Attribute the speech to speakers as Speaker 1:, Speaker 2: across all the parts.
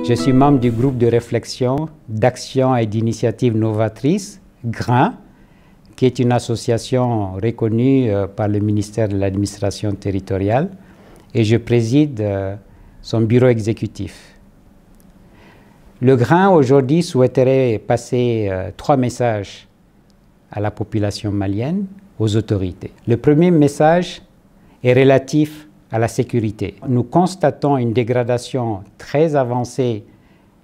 Speaker 1: Je suis membre du groupe de réflexion, d'action et d'initiatives novatrices, GRIN, qui est une association reconnue par le ministère de l'Administration territoriale, et je préside son bureau exécutif. Le GRIN aujourd'hui souhaiterait passer 3 messages à la population malienne, aux autorités. Le premier message est relatif à la sécurité. Nous constatons une dégradation très avancée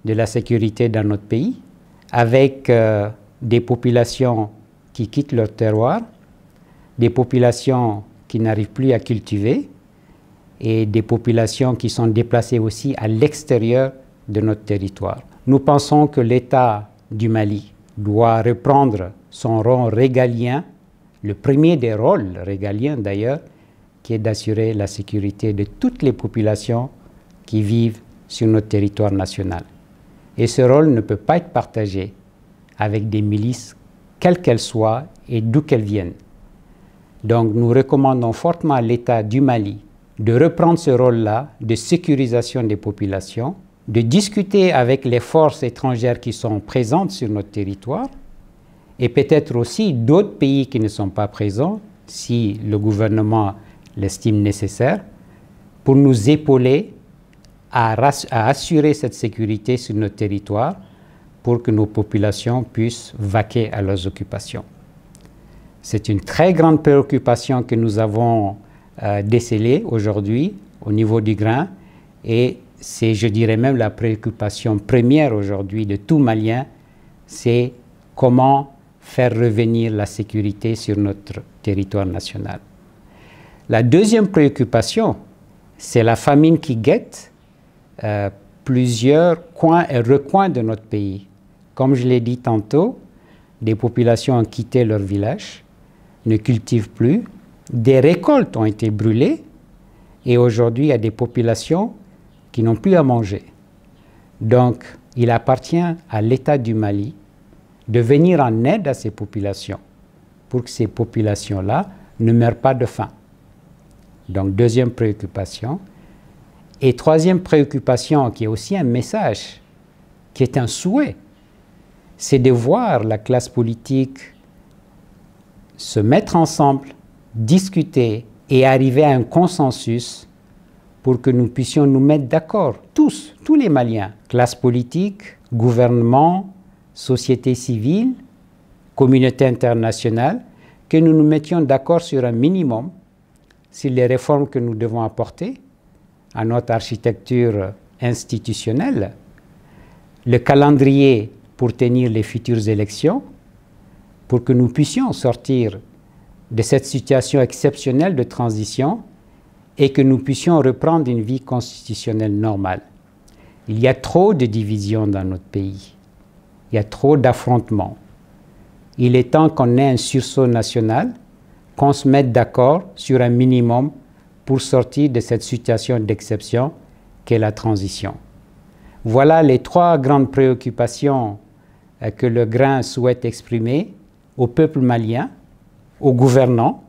Speaker 1: de la sécurité dans notre pays, avec des populations qui quittent leur terroir, des populations qui n'arrivent plus à cultiver et des populations qui sont déplacées aussi à l'extérieur de notre territoire. Nous pensons que l'État du Mali doit reprendre son rôle régalien, le premier des rôles régaliens d'ailleurs, qui est d'assurer la sécurité de toutes les populations qui vivent sur notre territoire national. Et ce rôle ne peut pas être partagé avec des milices, quelles qu'elles soient et d'où qu'elles viennent. Donc nous recommandons fortement à l'État du Mali de reprendre ce rôle-là de sécurisation des populations, de discuter avec les forces étrangères qui sont présentes sur notre territoire et peut-être aussi d'autres pays qui ne sont pas présents, si le gouvernement l'estime nécessaire, pour nous épauler à assurer cette sécurité sur notre territoire pour que nos populations puissent vaquer à leurs occupations. C'est une très grande préoccupation que nous avons décelée aujourd'hui au niveau du GRIN et c'est, je dirais même, la préoccupation première aujourd'hui de tout Malien, c'est comment faire revenir la sécurité sur notre territoire national. La deuxième préoccupation, c'est la famine qui guette plusieurs coins et recoins de notre pays. Comme je l'ai dit tantôt, des populations ont quitté leur village, ne cultivent plus, des récoltes ont été brûlées et aujourd'hui il y a des populations qui n'ont plus à manger. Donc il appartient à l'État du Mali de venir en aide à ces populations pour que ces populations-là ne meurent pas de faim. Donc deuxième préoccupation. Et troisième préoccupation, qui est aussi un message, qui est un souhait, c'est de voir la classe politique se mettre ensemble, discuter et arriver à un consensus pour que nous puissions nous mettre d'accord, tous les Maliens, classe politique, gouvernement, société civile, communauté internationale, que nous nous mettions d'accord sur un minimum, sur les réformes que nous devons apporter à notre architecture institutionnelle, le calendrier pour tenir les futures élections, pour que nous puissions sortir de cette situation exceptionnelle de transition et que nous puissions reprendre une vie constitutionnelle normale. Il y a trop de divisions dans notre pays. Il y a trop d'affrontements. Il est temps qu'on ait un sursaut national, qu'on se mette d'accord sur un minimum pour sortir de cette situation d'exception qu'est la transition. Voilà les 3 grandes préoccupations que le GRIN souhaite exprimer au peuple malien, aux gouvernants,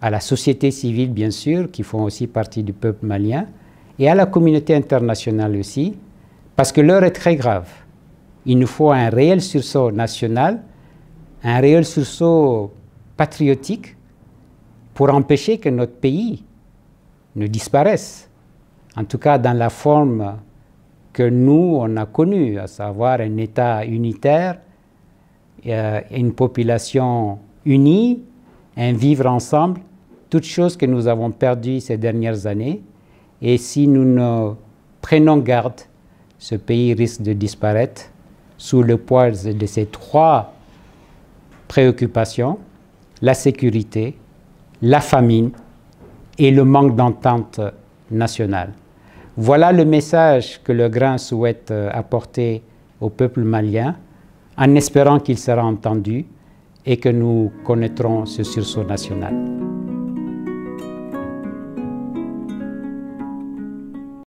Speaker 1: à la société civile bien sûr, qui font aussi partie du peuple malien, et à la communauté internationale aussi, parce que l'heure est très grave. Il nous faut un réel sursaut national, un réel sursaut patriotique pour empêcher que notre pays ne disparaisse, en tout cas dans la forme que nous, on a connue, à savoir un État unitaire, une population unie, un vivre ensemble, toutes choses que nous avons perdues ces dernières années. Et si nous ne prenons garde, ce pays risque de disparaître sous le poids de ces 3 préoccupations, la sécurité, la famine et le manque d'entente nationale. Voilà le message que le GRIN souhaite apporter au peuple malien, en espérant qu'il sera entendu et que nous connaîtrons ce sursaut national.